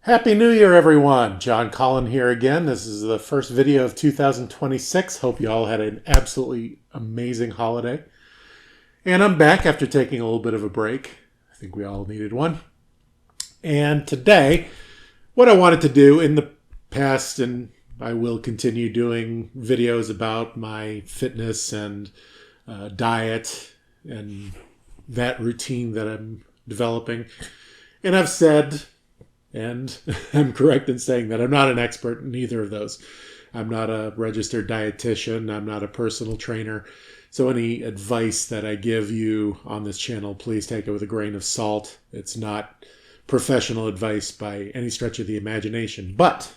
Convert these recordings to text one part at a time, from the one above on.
Happy New Year, everyone. John Collin here again. This is the first video of 2026. Hope you all had an absolutely amazing holiday. And I'm back after taking a little bit of a break. I think we all needed one. And today, what I wanted to do in the past, and I will continue doing videos about my fitness and diet and that routine that I'm developing. And I've said, and I'm correct in saying that I'm not an expert in either of those. I'm not a registered dietitian. I'm not a personal trainer. So any advice that I give you on this channel, please take it with a grain of salt. It's not professional advice by any stretch of the imagination. But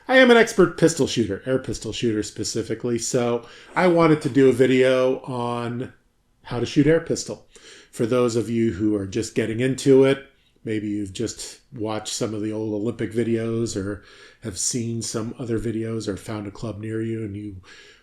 I am an expert pistol shooter, air pistol shooter specifically. So I wanted to do a video on how to shoot air pistol. For those of you who are just getting into it, maybe you've just watched some of the old Olympic videos or have seen some other videos or found a club near you and you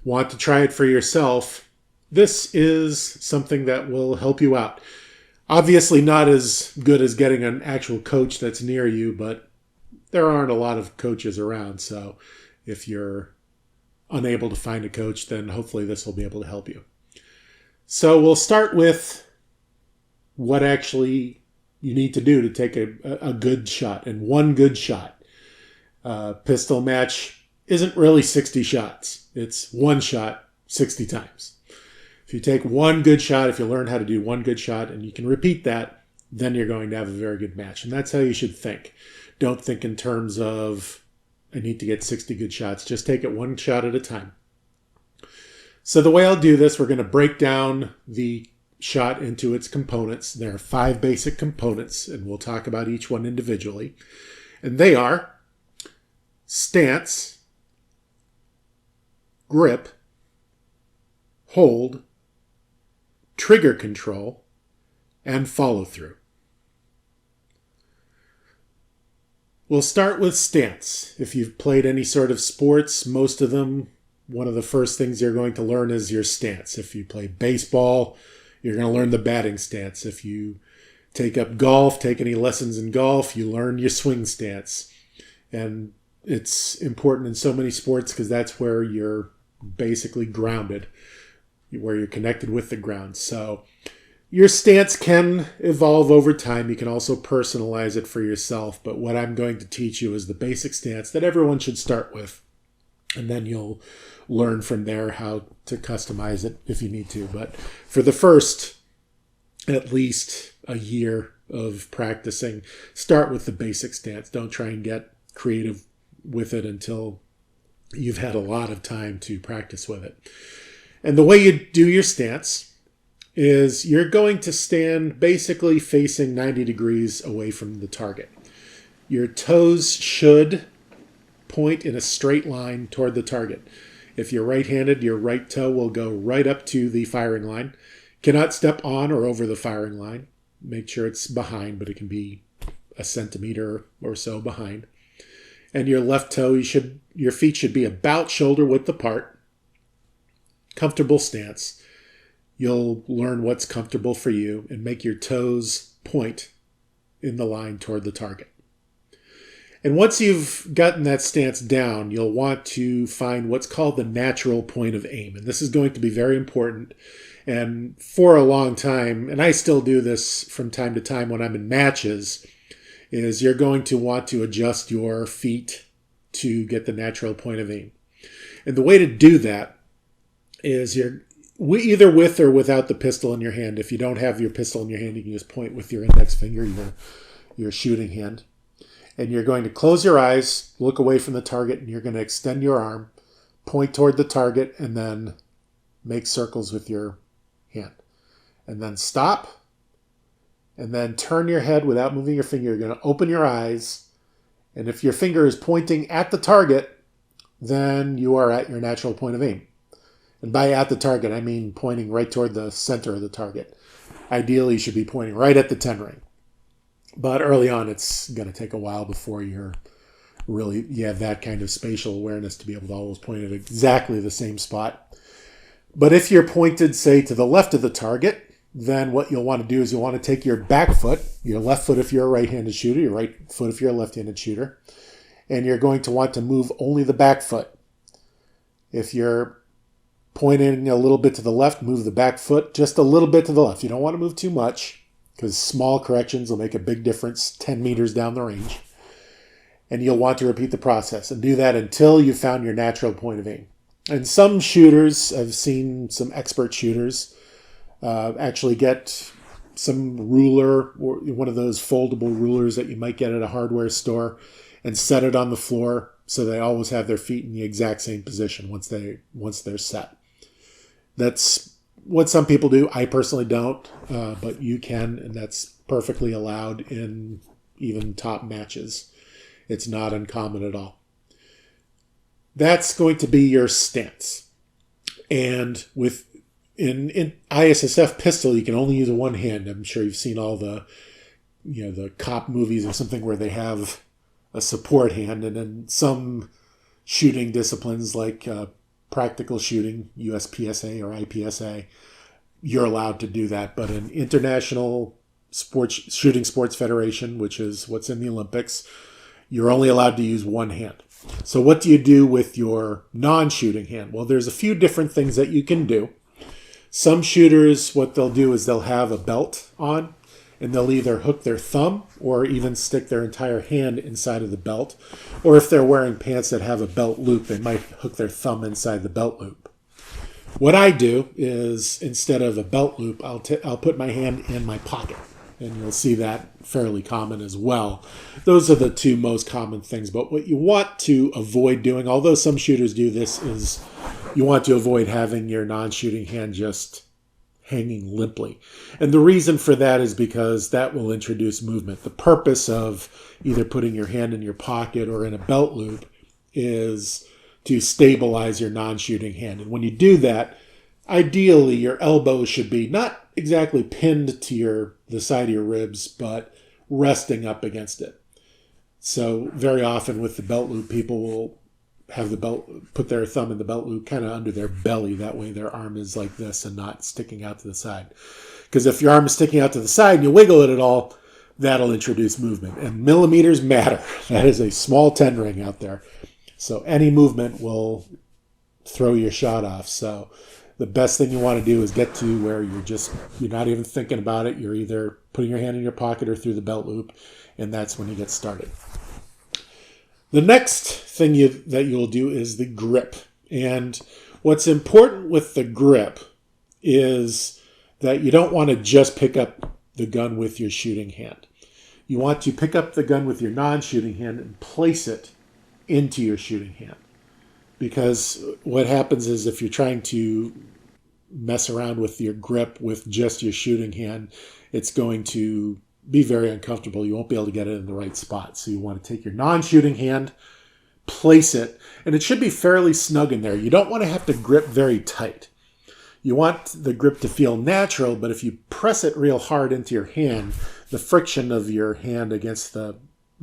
want to try it for yourself, this is something that will help you out. Obviously not as good as getting an actual coach that's near you, but there aren't a lot of coaches around. So if you're unable to find a coach, then hopefully this will be able to help you. So we'll start with what actually you need to do to take a good shot, and one good shot. Pistol match isn't really 60 shots. It's one shot 60 times. If you take one good shot, if you learn how to do one good shot and you can repeat that, then you're going to have a very good match. And that's how you should think. Don't think in terms of, I need to get 60 good shots. Just take it one shot at a time. So the way I'll do this, we're going to break down the shot into its components. There are 5 basic components, and we'll talk about each one individually. And they are stance, grip, hold, trigger control, and follow through. We'll start with stance. If you've played any sort of sports, most of them, one of the first things you're going to learn is your stance. If you play baseball, you're going to learn the batting stance. If you take up golf, take any lessons in golf, you learn your swing stance. And it's important in so many sports because that's where you're basically grounded, where you're connected with the ground. So your stance can evolve over time. You can also personalize it for yourself. But what I'm going to teach you is the basic stance that everyone should start with. And then you'll learn from there how to customize it if you need to. But for the first at least a year of practicing, start with the basic stance. Don't try and get creative with it until you've had a lot of time to practice with it. And the way you do your stance is you're going to stand basically facing 90 degrees away from the target. Your toes should point in a straight line toward the target. If you're right-handed, your right toe will go right up to the firing line. Cannot step on or over the firing line. Make sure it's behind, but it can be a centimeter or so behind. And your left toe, your feet should be about shoulder width apart. Comfortable stance. You'll learn what's comfortable for you and make your toes point in the line toward the target. And once you've gotten that stance down, you'll want to find what's called the natural point of aim. And this is going to be very important. And for a long time, and I still do this from time to time when I'm in matches, is you're going to want to adjust your feet to get the natural point of aim. And the way to do that is you're either with or without the pistol in your hand. If you don't have your pistol in your hand, you can just point with your index finger, your shooting hand. And you're going to close your eyes, look away from the target, and you're going to extend your arm, point toward the target, and then make circles with your hand. And then stop, and then turn your head without moving your finger. You're going to open your eyes, and if your finger is pointing at the target, then you are at your natural point of aim. And by at the target, I mean pointing right toward the center of the target. Ideally, you should be pointing right at the 10 ring. But early on, it's going to take a while before you have that kind of spatial awareness to be able to always point at exactly the same spot. But if you're pointed, say, to the left of the target, then what you'll want to do is you'll want to take your back foot, your left foot if you're a right-handed shooter, your right foot if you're a left-handed shooter, and you're going to want to move only the back foot. If you're pointing a little bit to the left, move the back foot just a little bit to the left. You don't want to move too much because small corrections will make a big difference 10 meters down the range. And you'll want to repeat the process and do that until you found your natural point of aim. And some shooters, I've seen some expert shooters actually get some ruler or one of those foldable rulers that you might get at a hardware store and set it on the floor so they always have their feet in the exact same position once they're set. That's what some people do. I personally don't, but you can, and that's perfectly allowed in even top matches. It's not uncommon at all. That's going to be your stance. And in ISSF pistol, you can only use one hand. I'm sure you've seen all the cop movies or something where they have a support hand, and then some shooting disciplines like practical shooting, USPSA or IPSA, you're allowed to do that. But in International Shooting Sports Federation, which is what's in the Olympics, you're only allowed to use one hand. So what do you do with your non-shooting hand? Well, there's a few different things that you can do. Some shooters, what they'll do is they'll have a belt on, and they'll either hook their thumb or even stick their entire hand inside of the belt. Or if they're wearing pants that have a belt loop, they might hook their thumb inside the belt loop. What I do is, instead of a belt loop, I'll put my hand in my pocket. And you'll see that fairly common as well. Those are the two most common things. But what you want to avoid doing, although some shooters do this, is you want to avoid having your non-shooting hand just hanging limply. And the reason for that is because that will introduce movement. The purpose of either putting your hand in your pocket or in a belt loop is to stabilize your non-shooting hand. And when you do that, ideally your elbow should be not exactly pinned to the side of your ribs, but resting up against it. So very often with the belt loop, people will have the belt, put their thumb in the belt loop kind of under their belly. That way their arm is like this and not sticking out to the side. Because if your arm is sticking out to the side and you wiggle it at all, that'll introduce movement. And millimeters matter. That is a small 10 ring out there. So any movement will throw your shot off. So the best thing you want to do is get to where you're not even thinking about it. You're either putting your hand in your pocket or through the belt loop, and that's when you get started. The next thing that you'll do is the grip. And what's important with the grip is that you don't want to just pick up the gun with your shooting hand. You want to pick up the gun with your non-shooting hand and place it into your shooting hand. Because what happens is if you're trying to mess around with your grip with just your shooting hand, it's going to be very uncomfortable. You won't be able to get it in the right spot. So you want to take your non-shooting hand, place it, and it should be fairly snug in there. You don't want to have to grip very tight. You want the grip to feel natural, but if you press it real hard into your hand, the friction of your hand against the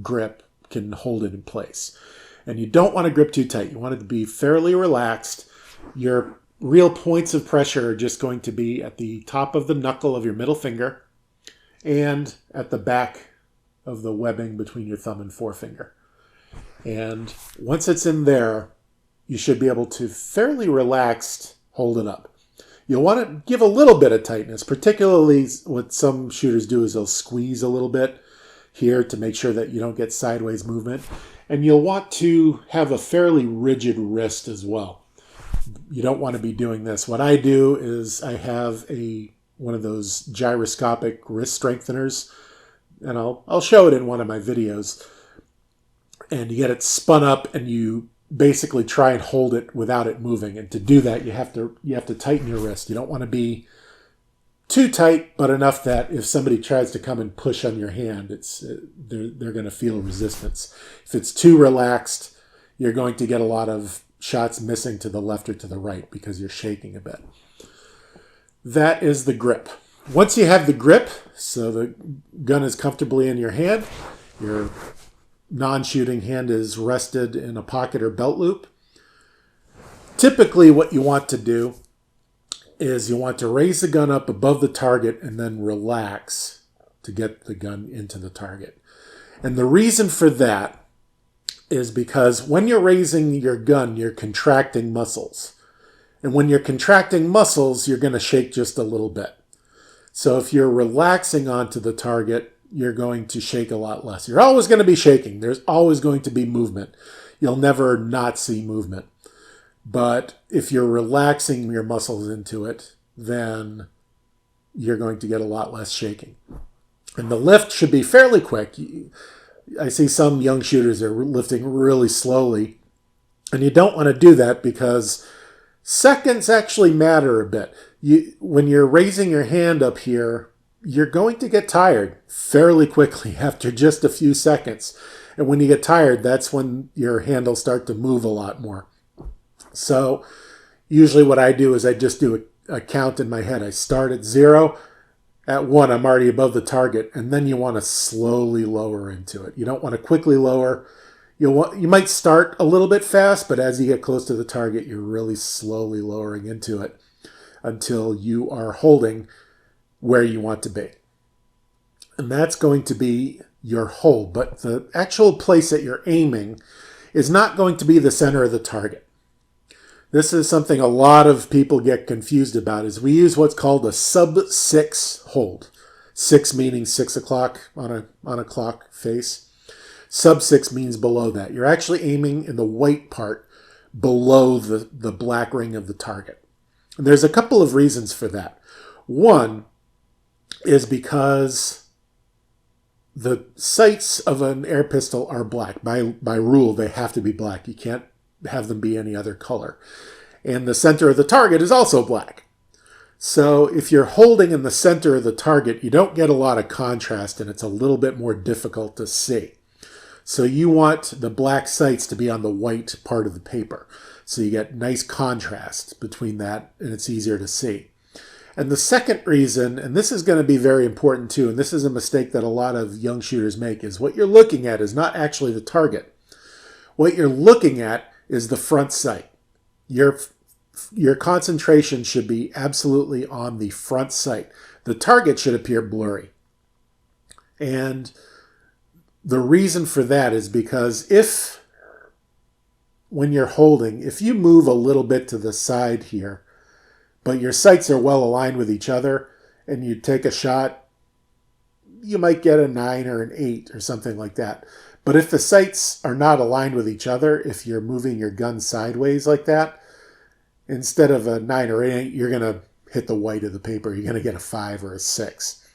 grip can hold it in place. And you don't want to grip too tight. You want it to be fairly relaxed. Your real points of pressure are just going to be at the top of the knuckle of your middle finger and at the back of the webbing between your thumb and forefinger. And once it's in there, you should be able to fairly relaxed hold it up. You'll want to give a little bit of tightness, particularly what some shooters do is they'll squeeze a little bit here to make sure that you don't get sideways movement. And you'll want to have a fairly rigid wrist as well. You don't want to be doing this. What I do is I have one of those gyroscopic wrist strengtheners, and I'll show it in one of my videos. And you get it spun up, and you basically try and hold it without it moving. And to do that, you have to tighten your wrist. You don't want to be too tight, but enough that if somebody tries to come and push on your hand, they're going to feel resistance. If it's too relaxed, you're going to get a lot of shots missing to the left or to the right because you're shaking a bit. That is the grip. Once you have the grip, so the gun is comfortably in your hand, your non-shooting hand is rested in a pocket or belt loop. Typically what you want to do is you want to raise the gun up above the target and then relax to get the gun into the target. And the reason for that is because when you're raising your gun, you're contracting muscles. And when you're contracting muscles, you're going to shake just a little bit. So if you're relaxing onto the target, you're going to shake a lot less. You're always going to be shaking. There's always going to be movement. You'll never not see movement. But if you're relaxing your muscles into it, then you're going to get a lot less shaking. And the lift should be fairly quick. I see some young shooters are lifting really slowly. And you don't want to do that because seconds actually matter a bit. When you're raising your hand up here, you're going to get tired fairly quickly after just a few seconds. And when you get tired, that's when your hand will start to move a lot more. So usually what I do is I just do a count in my head. I start at 0. At 1, I'm already above the target. And then you want to slowly lower into it. You don't want to quickly lower. You might start a little bit fast, but as you get close to the target, you're really slowly lowering into it until you are holding where you want to be. And that's going to be your hold. But the actual place that you're aiming is not going to be the center of the target. This is something a lot of people get confused about, is we use what's called a sub-6 hold. 6 meaning 6 o'clock on a clock face. Sub-6 means below that. You're actually aiming in the white part below the black ring of the target. And there's a couple of reasons for that. One is because the sights of an air pistol are black. By rule, they have to be black. You can't have them be any other color. And the center of the target is also black. So if you're holding in the center of the target, you don't get a lot of contrast and it's a little bit more difficult to see. So you want the black sights to be on the white part of the paper. So you get nice contrast between that and it's easier to see. And the second reason, and this is going to be very important too, and this is a mistake that a lot of young shooters make, is what you're looking at is not actually the target. What you're looking at is the front sight. Your concentration should be absolutely on the front sight. The target should appear blurry. And the reason for that is because when you're holding, if you move a little bit to the side here, but your sights are well aligned with each other, and you take a shot, you might get a 9 or an 8 or something like that. But if the sights are not aligned with each other, if you're moving your gun sideways like that, instead of a 9 or 8, you're going to hit the white of the paper. You're going to get a 5 or a 6.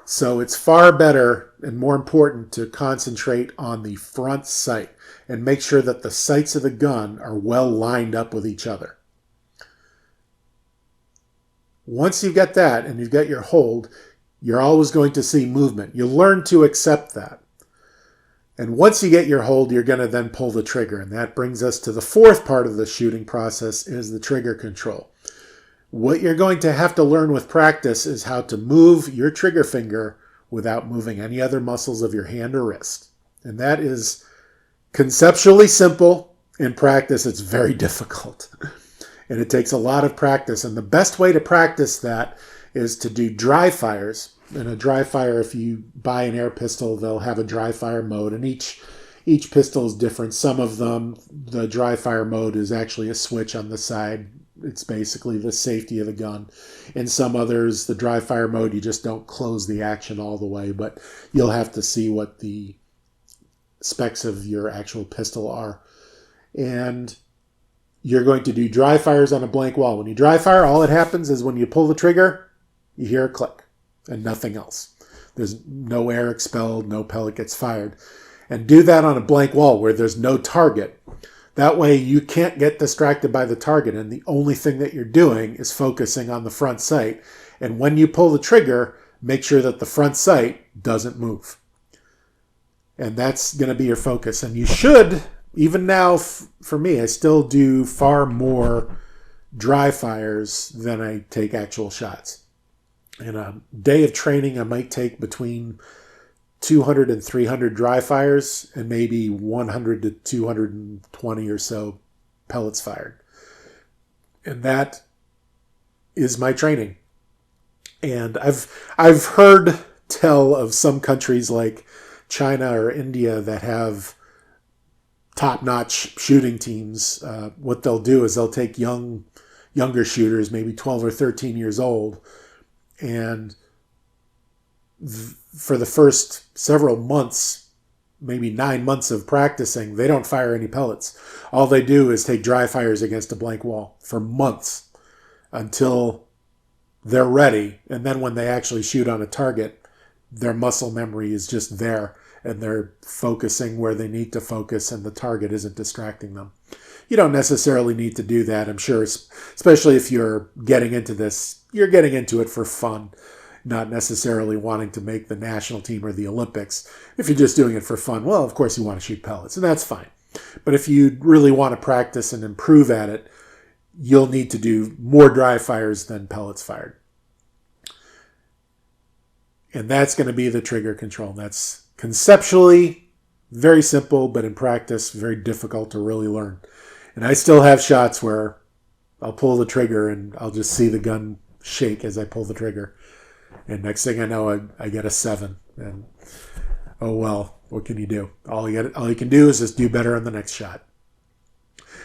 So it's far better and more important to concentrate on the front sight and make sure that the sights of the gun are well lined up with each other. Once you've got that and you've got your hold, you're always going to see movement. You learn to accept that. And once you get your hold, you're going to then pull the trigger. And that brings us to the fourth part of the shooting process, is the trigger control. What you're going to have to learn with practice is how to move your trigger finger without moving any other muscles of your hand or wrist. And that is conceptually simple. In practice, it's very difficult. And it takes a lot of practice. And the best way to practice that is to do dry fires. And a dry fire, if you buy an air pistol, they'll have a dry fire mode. And each pistol is different. Some of them, the dry fire mode is actually a switch on the side. It's basically the safety of the gun. In some others, the dry fire mode, you just don't close the action all the way. But you'll have to see what the specs of your actual pistol are. And you're going to do dry fires on a blank wall. When you dry fire, all that happens is when you pull the trigger, you hear a click and nothing else. There's no air expelled, no pellet gets fired. And do that on a blank wall where there's no target. That way you can't get distracted by the target, and the only thing that you're doing is focusing on the front sight. And when you pull the trigger, make sure that the front sight doesn't move. And that's going to be your focus. And you should, even now, for me, I still do far more dry fires than I take actual shots. In a day of training, I might take between 200 and 300 dry fires and maybe 100 to 220 or so pellets fired. And that is my training. And I've heard tell of some countries like China or India that have top-notch shooting teams. What they'll do is they'll take younger shooters, maybe 12 or 13 years old, and for the first several months, maybe 9 months of practicing, they don't fire any pellets. All they do is take dry fires against a blank wall for months until they're ready. And then when they actually shoot on a target, their muscle memory is just there and they're focusing where they need to focus and the target isn't distracting them. You don't necessarily need to do that, I'm sure, especially if you're getting into this. You're getting into it for fun, not necessarily wanting to make the national team or the Olympics. If you're just doing it for fun, well, of course you want to shoot pellets, and that's fine. But if you really want to practice and improve at it, you'll need to do more dry fires than pellets fired. And that's going to be the trigger control. That's conceptually very simple, but in practice, very difficult to really learn. And I still have shots where I'll pull the trigger and I'll just see the gun shake as I pull the trigger. And next thing I know, I get a 7. And oh well, what can you do? All you can do is just do better on the next shot.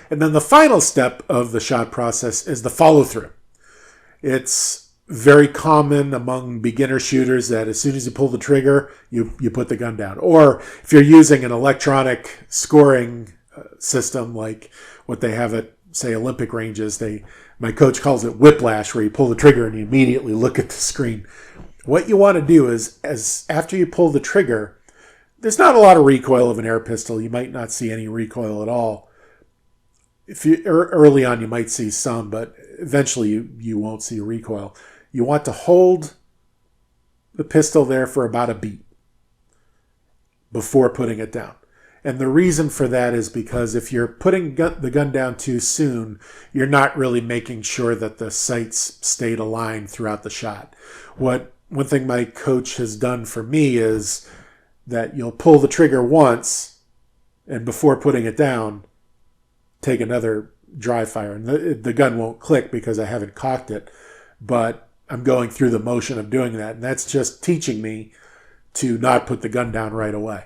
And then the final step of the shot process is the follow-through. It's very common among beginner shooters that as soon as you pull the trigger, you put the gun down. Or if you're using an electronic scoring system like what they have at, say, Olympic ranges, my coach calls it whiplash, where you pull the trigger and you immediately look at the screen. What you want to do is, after you pull the trigger, there's not a lot of recoil of an air pistol. You might not see any recoil at all. Early on, you might see some, but eventually you won't see recoil. You want to hold the pistol there for about a beat before putting it down. And the reason for that is because if you're putting the gun down too soon, you're not really making sure that the sights stayed aligned throughout the shot. One thing my coach has done for me is that you'll pull the trigger once, and before putting it down, take another dry fire. And the gun won't click because I haven't cocked it, but I'm going through the motion of doing that. And that's just teaching me to not put the gun down right away.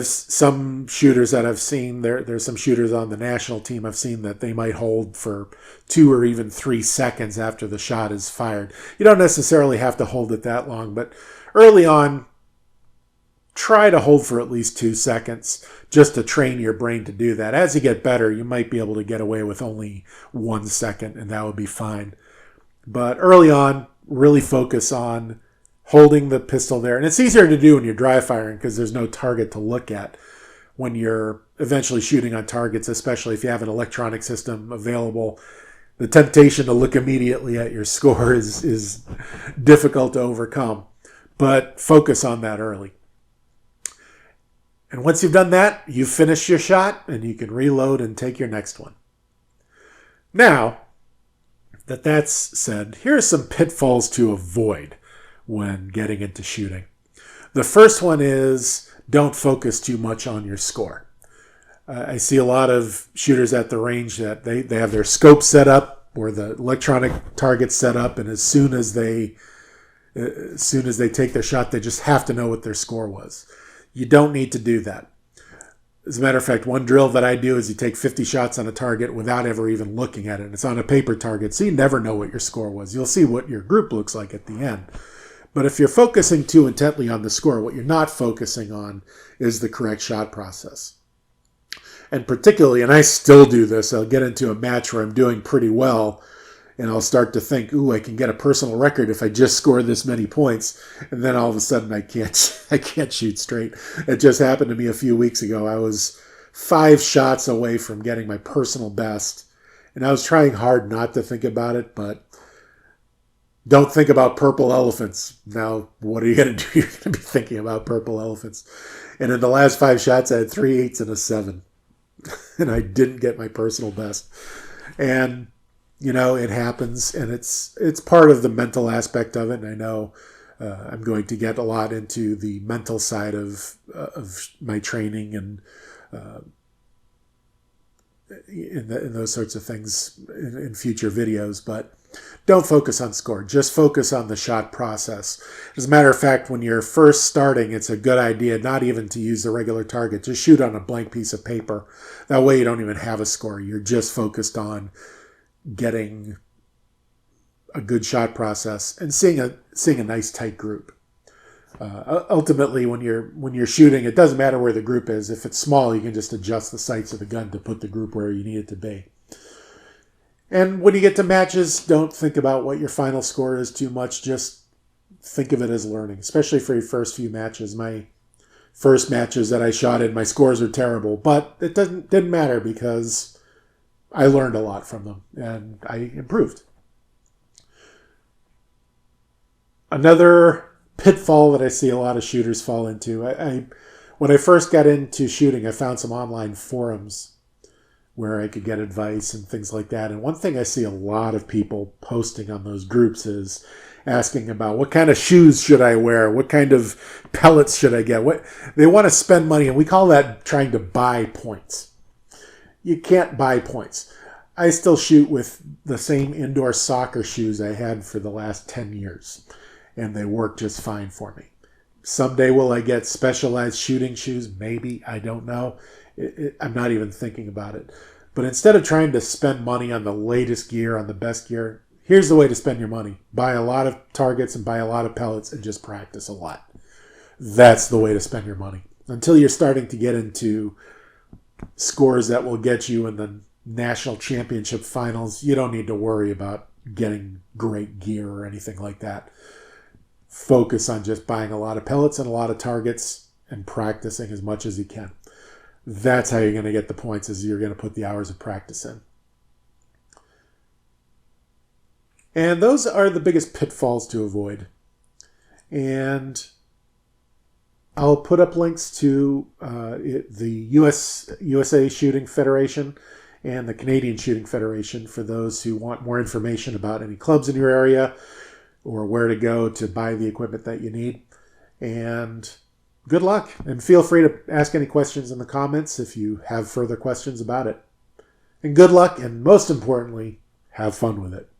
Some shooters that I've seen, there's some shooters on the national team I've seen that they might hold for 2 or even 3 seconds after the shot is fired. You don't necessarily have to hold it that long, but early on, try to hold for at least 2 seconds just to train your brain to do that. As you get better, you might be able to get away with only 1 second, and that would be fine. But early on, really focus on holding the pistol there. And it's easier to do when you're dry firing because there's no target to look at. When you're eventually shooting on targets, especially if you have an electronic system available, the temptation to look immediately at your score is difficult to overcome. But focus on that early. And once you've done that, you've finished your shot and you can reload and take your next one. Now that that's said, here are some pitfalls to avoid when getting into shooting. The first one is don't focus too much on your score. I see a lot of shooters at the range that they have their scope set up or the electronic target set up, and as soon as they take their shot, they just have to know what their score was. You don't need to do that. As a matter of fact, one drill that I do is you take 50 shots on a target without ever even looking at it. It's on a paper target, so you never know what your score was. You'll see what your group looks like at the end. But if you're focusing too intently on the score, what you're not focusing on is the correct shot process. And particularly, and I still do this, I'll get into a match where I'm doing pretty well, and I'll start to think, ooh, I can get a personal record if I just score this many points. And then all of a sudden I can't shoot straight. It just happened to me a few weeks ago. I was 5 shots away from getting my personal best. And I was trying hard not to think about it, but don't think about purple elephants. Now, what are you going to do? You're going to be thinking about purple elephants. And in the last 5 shots, I had 3 8s and a 7. And I didn't get my personal best. And you know, it happens, and it's part of the mental aspect of it. And I know I'm going to get a lot into the mental side of my training and in those sorts of things in future videos. But Don't focus on score. Just focus on the shot process. As a matter of fact, when you're first starting, it's a good idea not even to use the regular target. Just shoot on a blank piece of paper. That way you don't even have a score. You're just focused on getting a good shot process and seeing a nice tight group. Ultimately, when you're shooting, it doesn't matter where the group is. If it's small, you can just adjust the sights of the gun to put the group where you need it to be. And when you get to matches, don't think about what your final score is too much. Just think of it as learning, especially for your first few matches. My first matches that I shot in, my scores were terrible, but it didn't matter because I learned a lot from them and I improved. Another pitfall that I see a lot of shooters fall into. When I first got into shooting, I found some online forums where I could get advice and things like that. And one thing I see a lot of people posting on those groups is asking about what kind of shoes should I wear? What kind of pellets should I get? They want to spend money, and we call that trying to buy points. You can't buy points. I still shoot with the same indoor soccer shoes I had for the last 10 years, and they work just fine for me. Someday will I get specialized shooting shoes? Maybe. I don't know. I'm not even thinking about it. But instead of trying to spend money on the latest gear, on the best gear, here's the way to spend your money. Buy a lot of targets and buy a lot of pellets and just practice a lot. That's the way to spend your money. Until you're starting to get into scores that will get you in the national championship finals, you don't need to worry about getting great gear or anything like that. Focus on just buying a lot of pellets and a lot of targets and practicing as much as you can. That's how you're going to get the points, is you're going to put the hours of practice in. And those are the biggest pitfalls to avoid. And I'll put up links to the USA Shooting Federation and the Canadian Shooting Federation for those who want more information about any clubs in your area or where to go to buy the equipment that you need. And good luck, and feel free to ask any questions in the comments if you have further questions about it. And good luck, and most importantly, have fun with it.